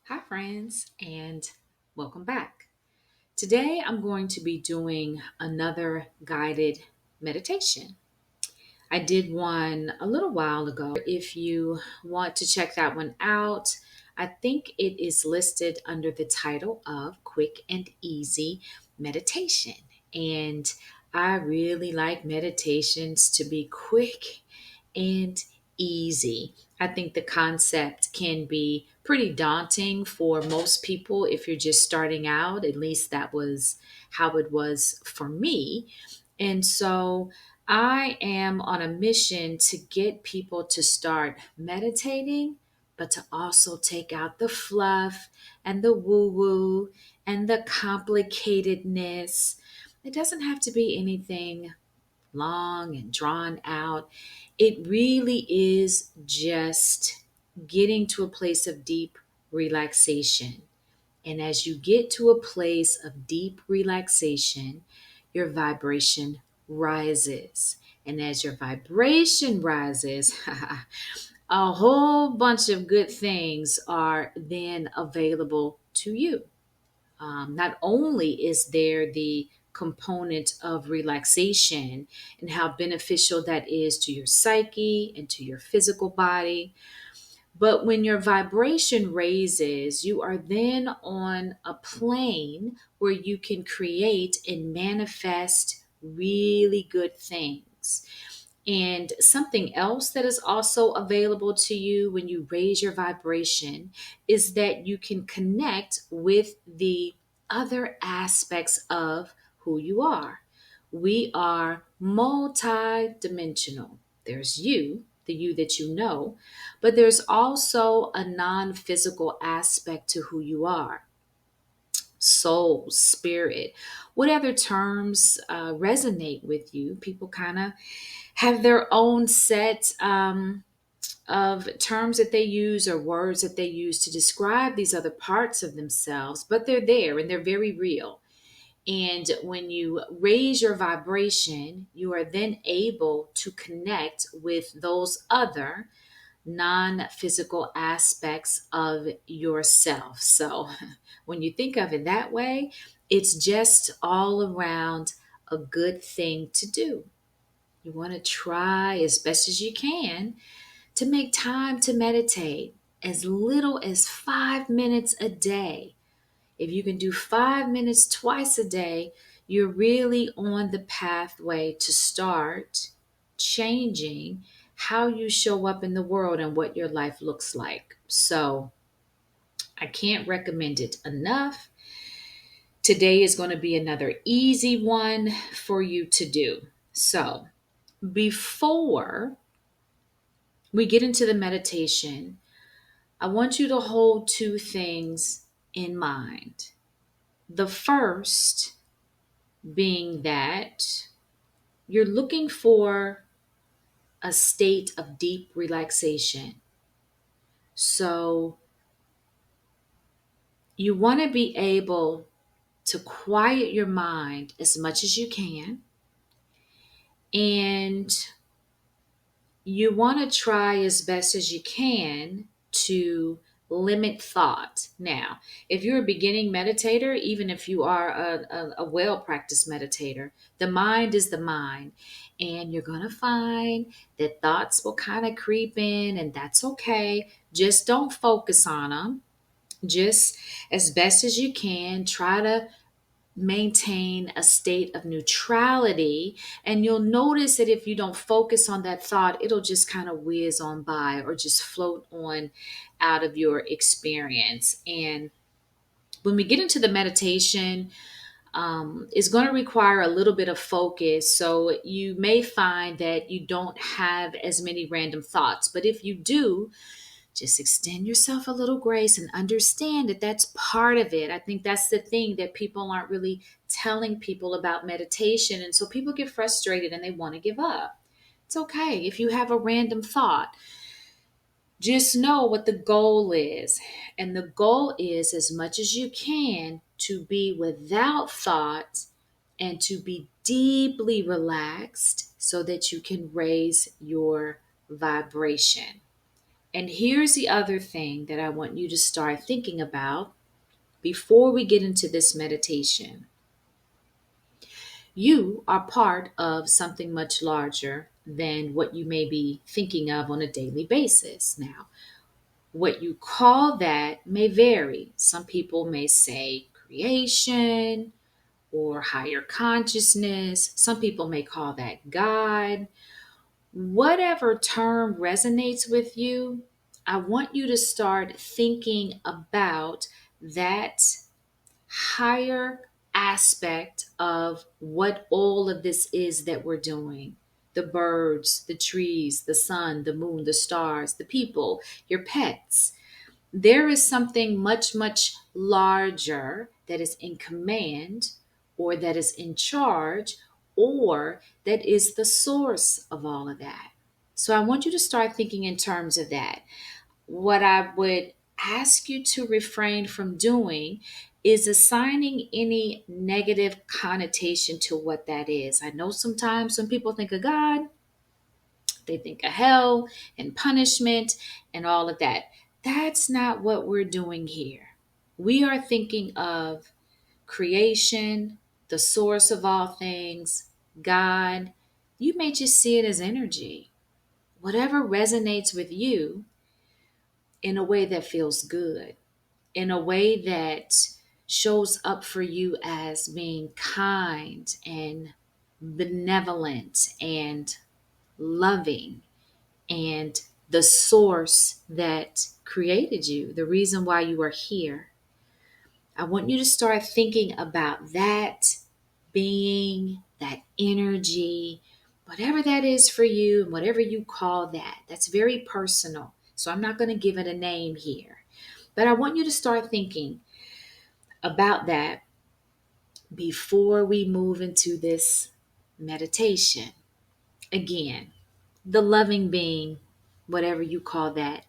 Hi, friends, and welcome back. Today, I'm going to be doing another guided meditation. I did one a little while ago. If you want to check that one out, I think it is listed under the title of Quick and Easy Meditation. And I really like meditations to be quick and easy. I think the concept can be pretty daunting for most people if you're just starting out. At least that was how it was for me. And so I am on a mission to get people to start meditating, but to also take out the fluff and the woo woo and the complicatedness. It doesn't have to be anything long and drawn out. It really is just getting to a place of deep relaxation. And as you get to a place of deep relaxation, your vibration rises. And as your vibration rises, a whole bunch of good things are then available to you. Not only is there the component of relaxation and how beneficial that is to your psyche and to your physical body, but when your vibration raises, you are then on a plane where you can create and manifest really good things. And something else that is also available to you when you raise your vibration is that you can connect with the other aspects of who you are. We are multi-dimensional. There's you, the you that you know, but there's also a non physical aspect to who you are: soul, spirit, whatever terms resonate with you. People kind of have their own set of terms that they use or words that they use to describe these other parts of themselves, but they're there and they're very real. And when you raise your vibration, you are then able to connect with those other non physical aspects of yourself. So when you think of it that way, it's just all around a good thing to do. You want to try as best as you can to make time to meditate as little as 5 minutes a day. If you can do 5 minutes twice a day, you're really on the pathway to start changing how you show up in the world and what your life looks like. So I can't recommend it enough. Today is going to be another easy one for you to do. So before we get into the meditation, I want you to hold two things in mind. The first being that you're looking for a state of deep relaxation. So you want to be able to quiet your mind as much as you can. And you want to try as best as you can to limit thought. Now, if you're a beginning meditator, even if you are a well practiced meditator, the mind is the mind. And you're going to find that thoughts will kind of creep in, and that's okay. Just don't focus on them. Just as best as you can, try to maintain a state of neutrality. And you'll notice that if you don't focus on that thought, it'll just kind of whiz on by or just float on out of your experience. And when we get into the meditation, it's going to require a little bit of focus. So you may find that you don't have as many random thoughts. But if you do, just extend yourself a little grace and understand that that's part of it. I think that's the thing that people aren't really telling people about meditation. And so people get frustrated and they want to give up. It's okay if you have a random thought. Just know what the goal is. And the goal is, as much as you can, to be without thought and to be deeply relaxed so that you can raise your vibration. And here's the other thing that I want you to start thinking about before we get into this meditation. You are part of something much larger than what you may be thinking of on a daily basis. Now, what you call that may vary. Some people may say creation or higher consciousness. Some people may call that God. Whatever term resonates with you, I want you to start thinking about that higher aspect of what all of this is that we're doing. The birds, the trees, the sun, the moon, the stars, the people, your pets. There is something much, much larger that is in command or that is in charge or that is the source of all of that. So I want you to start thinking in terms of that. What I would ask you to refrain from doing is assigning any negative connotation to what that is. I know sometimes when people think of God, they think of hell and punishment and all of that. That's not what we're doing here. We are thinking of creation, the source of all things, God. You may just see it as energy. Whatever resonates with you in a way that feels good, in a way that shows up for you as being kind and benevolent and loving and the source that created you, the reason why you are here. I want you to start thinking about that being, that energy, whatever that is for you, and whatever you call that. That's very personal. So I'm not going to give it a name here. But I want you to start thinking about that before we move into this meditation. Again, the loving being, whatever you call that,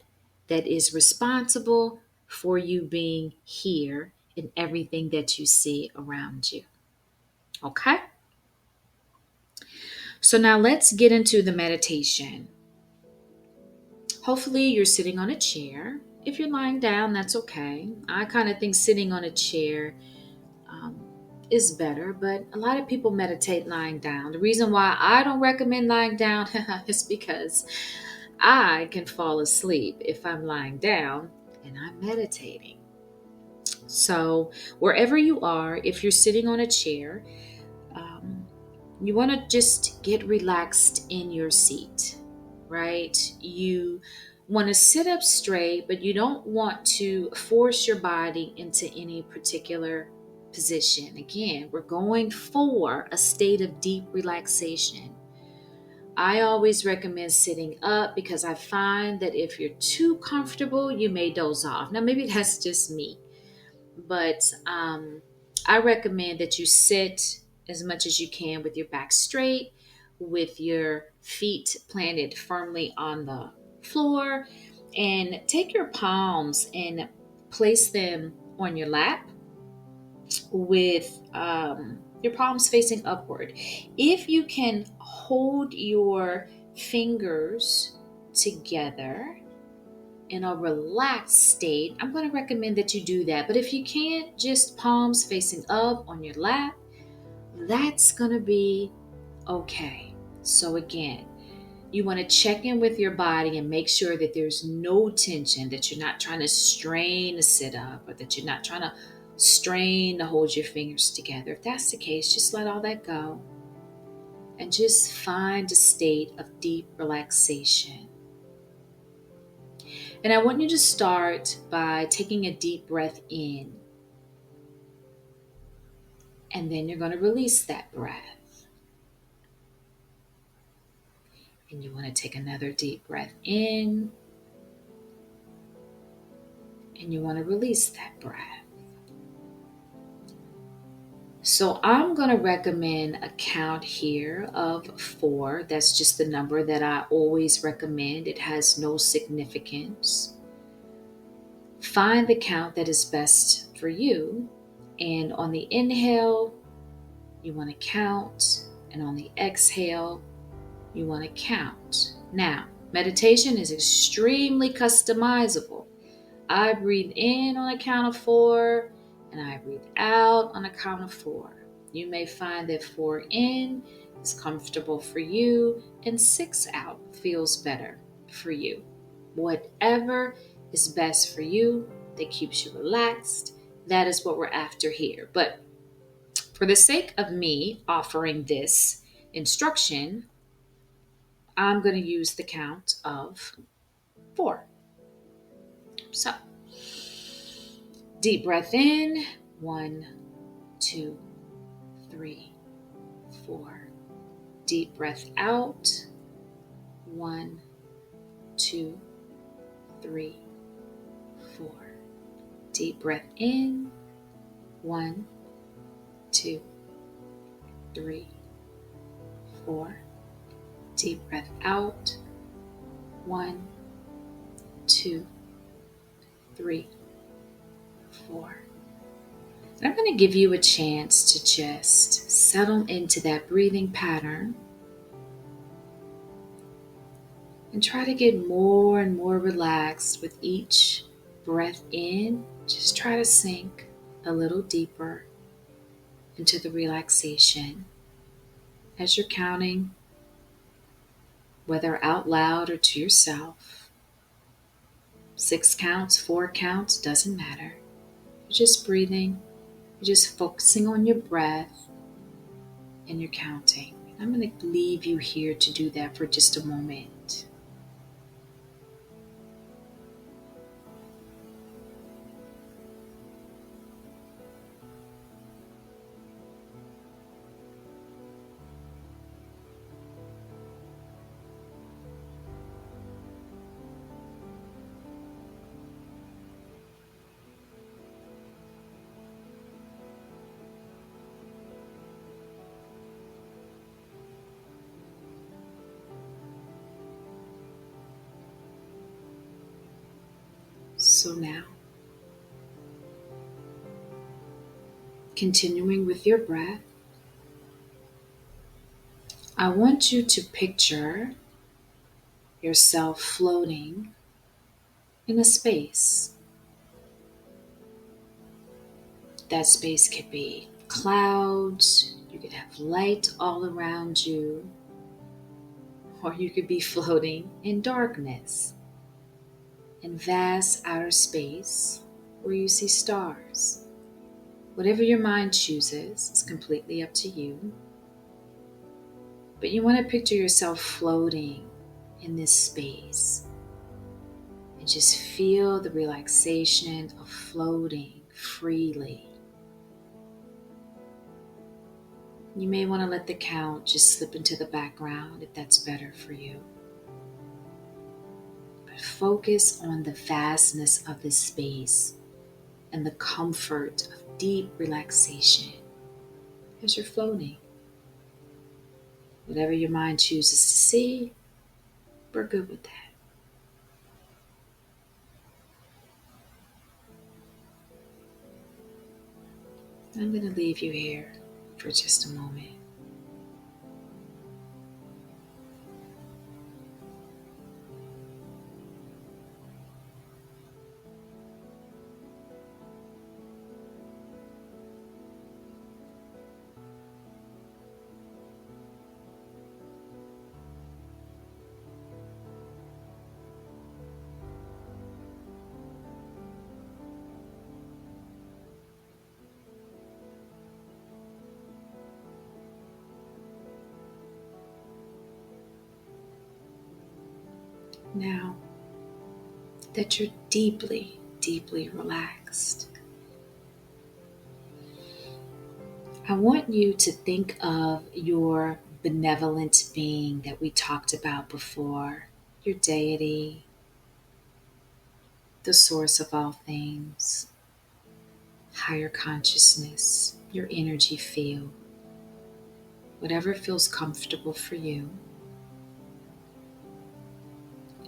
that is responsible for you being here in everything that you see around you. Okay? So now let's get into the meditation. Hopefully, you're sitting on a chair. If you're lying down, that's okay. I kind of think sitting on a chair um, is better, but a lot of people meditate lying down. The reason why I don't recommend lying down is because I can fall asleep if I'm lying down and I'm meditating. So, wherever you are, if you're sitting on a chair, um, you want to just get relaxed in your seat, right? You want to sit up straight, but you don't want to force your body into any particular position. Again, we're going for a state of deep relaxation. I always recommend sitting up because I find that if you're too comfortable, you may doze off. Now, maybe that's just me, but I recommend that you sit as much as you can with your back straight, with your feet planted firmly on the floor, and take your palms and place them on your lap with your palms facing upward. If you can hold your fingers together in a relaxed state, I'm going to recommend that you do that. But if you can't, just palms facing up on your lap, that's going to be okay. So again, you want to check in with your body and make sure that there's no tension, that you're not trying to strain to sit up or that you're not trying to strain to hold your fingers together. If that's the case, just let all that go and just find a state of deep relaxation. And I want you to start by taking a deep breath in. And then you're going to release that breath. And you want to take another deep breath in. And you want to release that breath. So I'm going to recommend a count here of 4. That's just the number that I always recommend. It has no significance. Find the count that is best for you. And on the inhale, you want to count. And on the exhale, you want to count. Now, Meditation is extremely customizable. I breathe in on a count of 4 and I breathe out on a count of 4. You may find that 4 in is comfortable for you and 6 out feels better for you. Whatever is best for you that keeps you relaxed, that is what we're after here. But for the sake of me offering this instruction, I'm going to use the count of 4. So, deep breath in, 1, 2, 3, 4. Deep breath out, 1, 2, 3, 4. Deep breath in, 1, 2, 3, 4. Deep breath out, 1, 2, 3, 4. And I'm going to give you a chance to just settle into that breathing pattern and try to get more and more relaxed with each breath in. Just try to sink a little deeper into the relaxation as you're counting, whether out loud or to yourself. 6 counts, 4 counts, doesn't matter. You're just breathing, you're just focusing on your breath, and you're counting. I'm going to leave you here to do that for just a moment. So now, continuing with your breath, I want you to picture yourself floating in a space. That space could be clouds, you could have light all around you, or you could be floating in darkness, in vast outer space where you see stars. Whatever your mind chooses is completely up to you. But you want to picture yourself floating in this space and just feel the relaxation of floating freely. You may want to let the count just slip into the background if that's better for you. But focus on the vastness of this space and the comfort of deep relaxation as you're floating. Whatever your mind chooses to see, we're good with that. I'm going to leave you here for just a moment. Now that you're deeply, deeply relaxed, I want you to think of your benevolent being that we talked about before, your deity, the source of all things, higher consciousness, your energy field, whatever feels comfortable for you.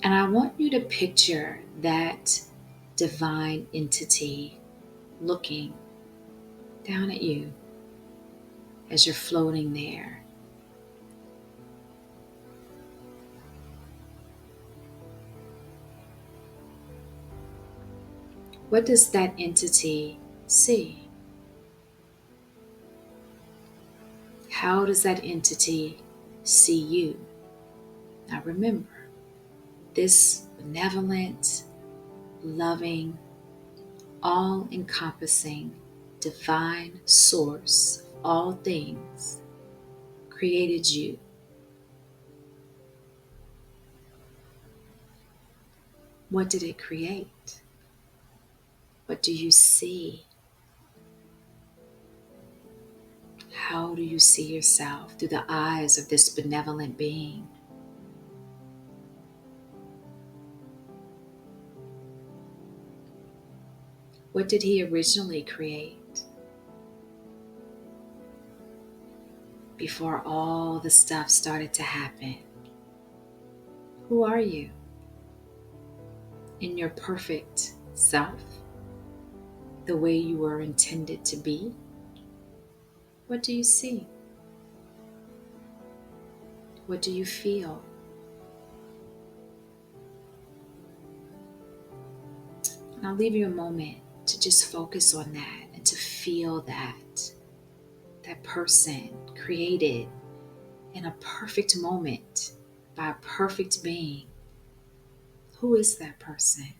And I want you to picture that divine entity looking down at you as you're floating there. What does that entity see? How does that entity see you? Now remember, this benevolent, loving, all-encompassing, divine source of all things created you. What did it create? What do you see? How do you see yourself through the eyes of this benevolent being? What did he originally create before all the stuff started to happen? Who are you in your perfect self, the way you were intended to be? What do you see? What do you feel? And I'll leave you a moment to just focus on that and to feel that person created in a perfect moment by a perfect being. Who is that person?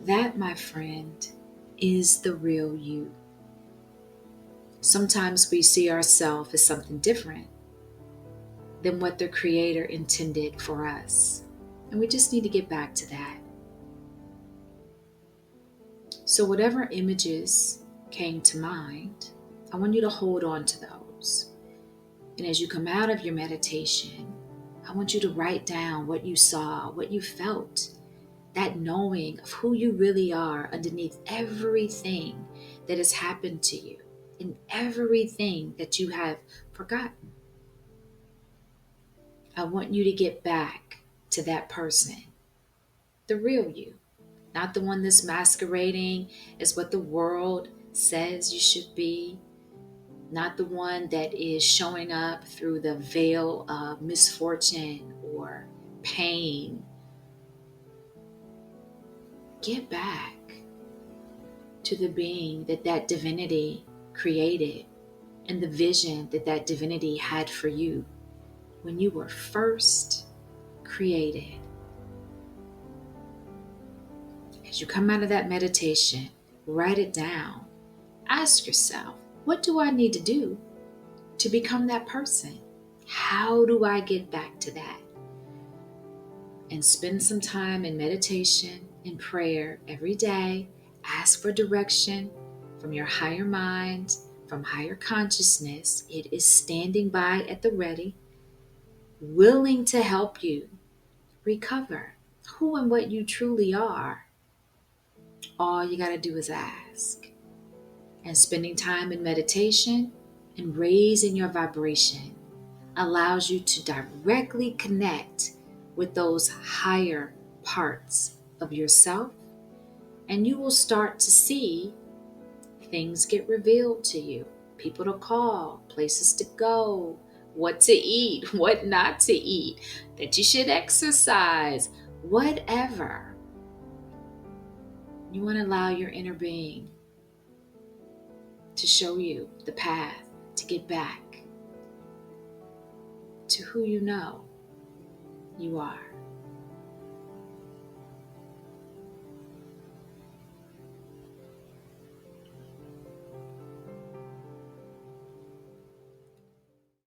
That, my friend, is the real you. Sometimes we see ourselves as something different than what the Creator intended for us. And we just need to get back to that. So whatever images came to mind, I want you to hold on to those. And as you come out of your meditation, I want you to write down what you saw, what you felt, that knowing of who you really are underneath everything that has happened to you and everything that you have forgotten. I want you to get back to that person, the real you, not the one that's masquerading as what the world says you should be, not the one that is showing up through the veil of misfortune or pain. Get back to the being that divinity created and the vision that divinity had for you when you were first created. As you come out of that meditation, write it down. Ask yourself, what do I need to do to become that person? How do I get back to that? And spend some time in meditation and prayer every day. Ask for direction from your higher mind, from higher consciousness. It is standing by at the ready, willing to help you recover who and what you truly are. All you got to do is ask. And spending time in meditation and raising your vibration allows you to directly connect with those higher parts of yourself, and you will start to see things get revealed to you. People to call, places to go, what to eat, what not to eat, that you should exercise, whatever. You want to allow your inner being to show you the path to get back to who you know you are.